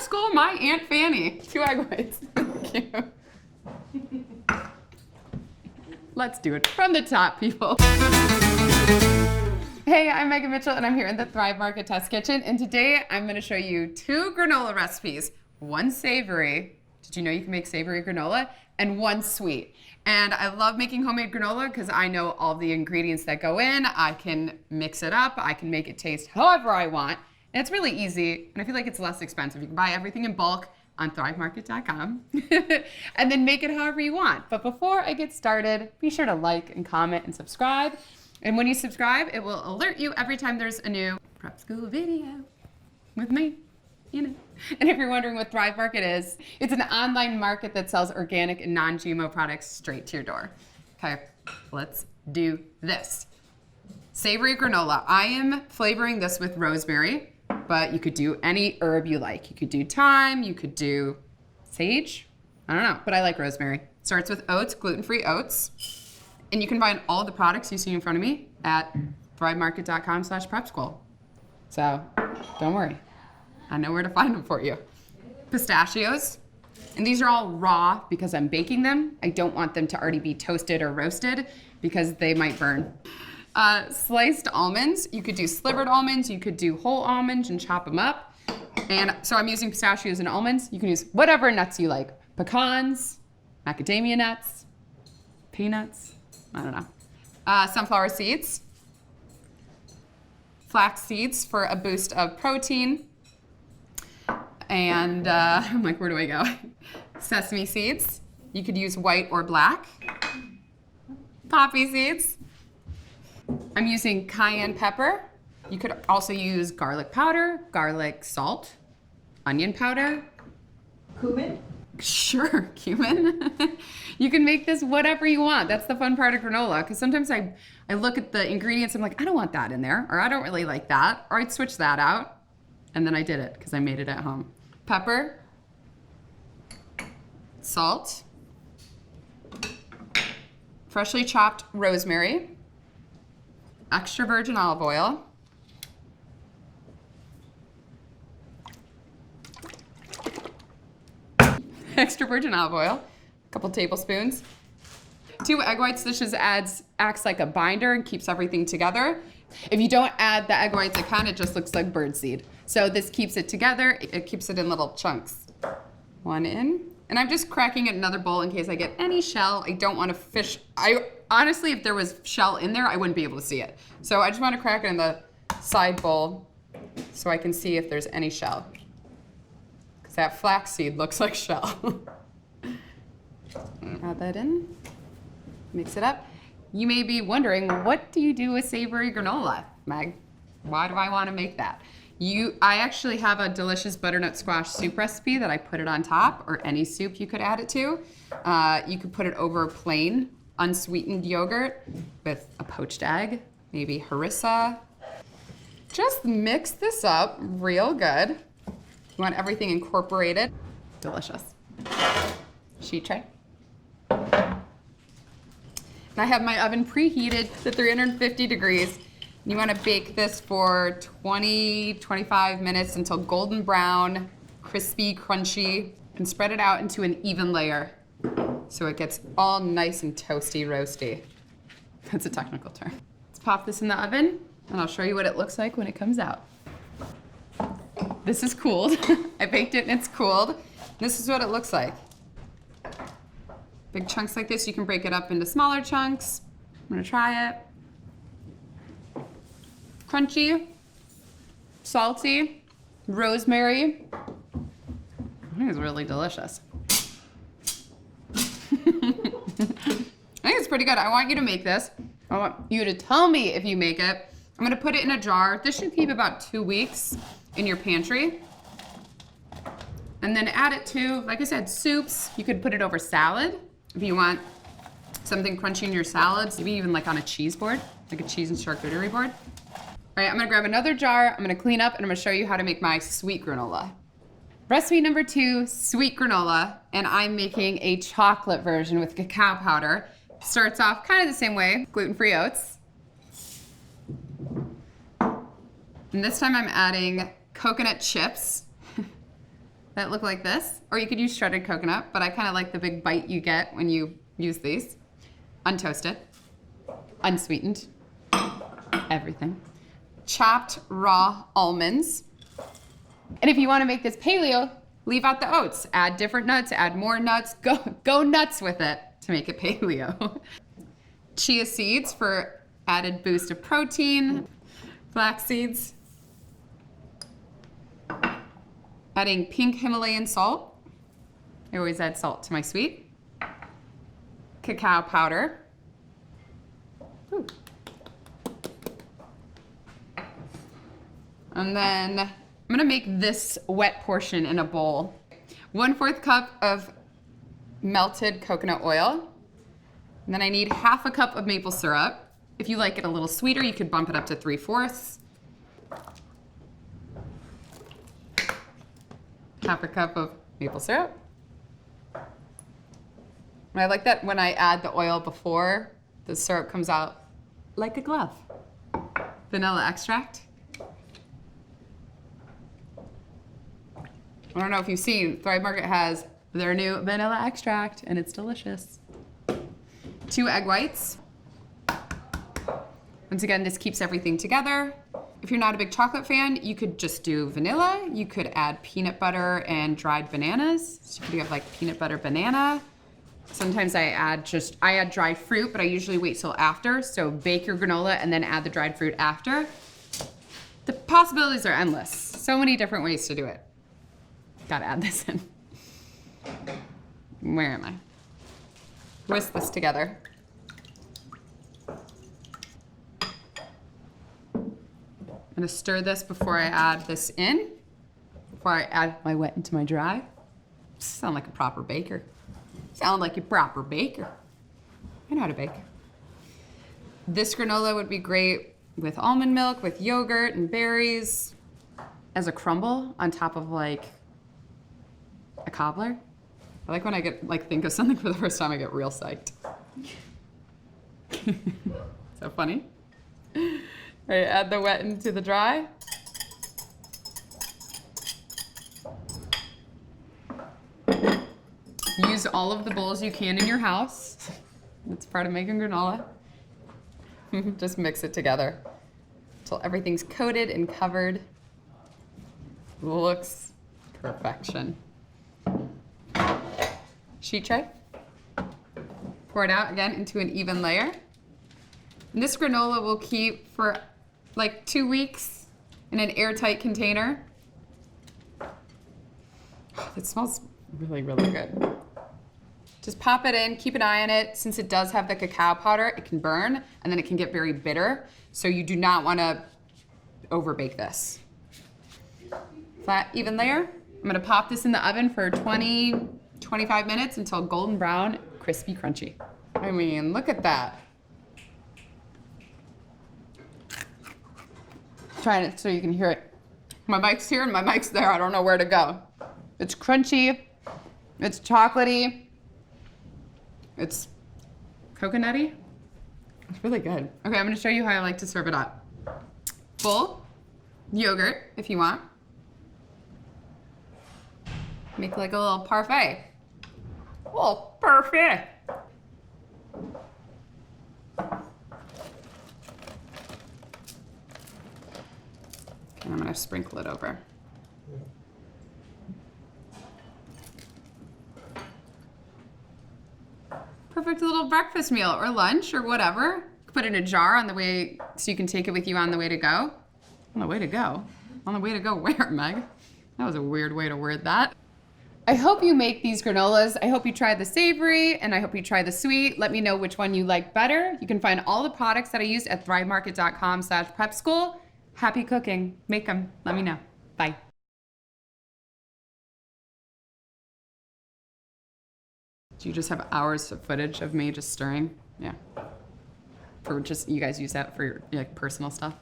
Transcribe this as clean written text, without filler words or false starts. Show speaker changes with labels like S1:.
S1: Prep School, my Aunt Fanny. 2 egg whites. Cute. Let's do it from the top, people. Hey, I'm Megan Mitchell, and I'm here in the Thrive Market Test Kitchen, and today I'm going to show you 2 granola recipes, 1 savory. Did you know you can make savory granola? And 1 sweet. And I love making homemade granola because I know all the ingredients that go in. I can mix it up. I can make it taste however I want. And it's really easy, and I feel like it's less expensive. You can buy everything in bulk on thrivemarket.com and then make it however you want. But before I get started, be sure to like and comment and subscribe. And when you subscribe, it will alert you every time there's a new prep school video with me, you know. And if you're wondering what Thrive Market is, it's an online market that sells organic and non-GMO products straight to your door. Okay, let's do this. Savory granola. I am flavoring this with rosemary, but you could do any herb you like. You could do thyme, you could do sage. I don't know, but I like rosemary. Starts with oats, gluten-free oats. And you can find all the products you see in front of me at thrivemarket.com/prepschool. So don't worry, I know where to find them for you. Pistachios, and these are all raw because I'm baking them. I don't want them to already be toasted or roasted because they might burn. Sliced almonds, you could do slivered almonds, you could do whole almonds and chop them up. And so I'm using pistachios and almonds. You can use whatever nuts you like. Pecans, macadamia nuts, peanuts, I don't know. Sunflower seeds, flax seeds for a boost of protein, and I'm like, where do I go? Sesame seeds. You could use white or black. Poppy seeds. I'm using cayenne pepper. You could also use garlic powder, garlic salt, onion powder.
S2: Cumin?
S1: Sure, cumin. You can make this whatever you want. That's the fun part of granola, because sometimes I look at the ingredients, I'm like, I don't want that in there, or I don't really like that, or I'd switch that out. And then I did it because I made it at home. Pepper, salt, freshly chopped rosemary, extra virgin olive oil, extra virgin olive oil, a couple tablespoons. 2 egg whites. This just acts like a binder and keeps everything together. If you don't add the egg whites, it kind of just looks like birdseed. So this keeps it together. It keeps it in little chunks. 1 in. And I'm just cracking it in another bowl in case I get any shell. I don't want to fish. Honestly, if there was shell in there, I wouldn't be able to see it. So I just want to crack it in the side bowl so I can see if there's any shell. Because that flaxseed looks like shell. Add that in. Mix it up. You may be wondering, what do you do with savory granola, Meg? Why do I want to make that? I actually have a delicious butternut squash soup recipe that I put it on top, or any soup you could add it to. You could put it over plain, unsweetened yogurt with a poached egg, maybe harissa. Just mix this up real good. You want everything incorporated. Delicious. Sheet tray. I have my oven preheated to 350 degrees. You want to bake this for 20-25 minutes until golden brown, crispy, crunchy, and spread it out into an even layer so it gets all nice and toasty, roasty. That's a technical term. Let's pop this in the oven, and I'll show you what it looks like when it comes out. This is cooled. I baked it and it's cooled. This is what it looks like. Big chunks like this, you can break it up into smaller chunks. I'm gonna try it. Crunchy, salty, rosemary. I think it's really delicious. I think it's pretty good. I want you to make this. I want you to tell me if you make it. I'm gonna put it in a jar. This should keep about 2 weeks in your pantry. And then add it to, like I said, soups. You could put it over salad if you want something crunchy in your salads, maybe even like on a cheese board, like a cheese and charcuterie board. All right, I'm gonna grab another jar, I'm gonna clean up, and I'm gonna show you how to make my sweet granola. Recipe number 2, sweet granola, and I'm making a chocolate version with cacao powder. Starts off kind of the same way, gluten-free oats. And this time I'm adding coconut chips. that look like this, or you could use shredded coconut, but I kind of like the big bite you get when you use these. Untoasted, unsweetened, everything. Chopped raw almonds. And if you want to make this paleo, leave out the oats. Add different nuts, add more nuts. Go nuts with it to make it paleo. Chia seeds for added boost of protein. Flax seeds. Adding pink Himalayan salt. I always add salt to my sweet. Cacao powder. Ooh. And then I'm gonna make this wet portion in a bowl. 1/4 cup of melted coconut oil. And then I need 1/2 cup of maple syrup. If you like it a little sweeter, you could bump it up to 3/4. 1/2 cup of maple syrup. And I like that when I add the oil before, the syrup comes out like a glove. Vanilla extract. I don't know if you've seen, Thrive Market has their new vanilla extract, and it's delicious. 2 egg whites. Once again, this keeps everything together. If you're not a big chocolate fan, you could just do vanilla. You could add peanut butter and dried bananas. So you could have like peanut butter banana. Sometimes I add dried fruit, but I usually wait till after. So bake your granola and then add the dried fruit after. The possibilities are endless. So many different ways to do it. Gotta add this in. Where am I? Whisk this together. I'm gonna stir this before I add this in. Before I add my wet into my dry. Sound like a proper baker. Sound like a proper baker. I know how to bake. This granola would be great with almond milk, with yogurt and berries, as a crumble on top of like a cobbler. I like when I get think of something for the first time, I get real psyched. So funny. All right, add the wet into the dry. Use all of the bowls you can in your house. That's part of making granola. Just mix it together until everything's coated and covered. Looks perfection. Sheet tray. Pour it out again into an even layer. And this granola will keep for like 2 weeks in an airtight container. It smells really, really good. Just pop it in, keep an eye on it. Since it does have the cacao powder, it can burn and then it can get very bitter. So you do not want to overbake this. Flat, even layer. I'm gonna pop this in the oven for 20-25 minutes until golden brown, crispy, crunchy. I mean, look at that. Trying it so you can hear it. My mic's here and my mic's there. I don't know where to go. It's crunchy. It's chocolatey. It's coconutty. It's really good. Okay, I'm gonna show you how I like to serve it up. Full yogurt, if you want. Make like a little parfait. Oh, parfait. And I'm gonna sprinkle it over. Perfect little breakfast meal or lunch or whatever. Put it in a jar on the way so you can take it with you on the way to go. On the way to go? On the way to go where, Meg? That was a weird way to word that. I hope you make these granolas. I hope you try the savory and I hope you try the sweet. Let me know which one you like better. You can find all the products that I used at thrivemarket.com/prepschool. Happy cooking. Make them. Let me know. Bye. Do you just have hours of footage of me just stirring? Yeah. For just, you guys use that for your like personal stuff?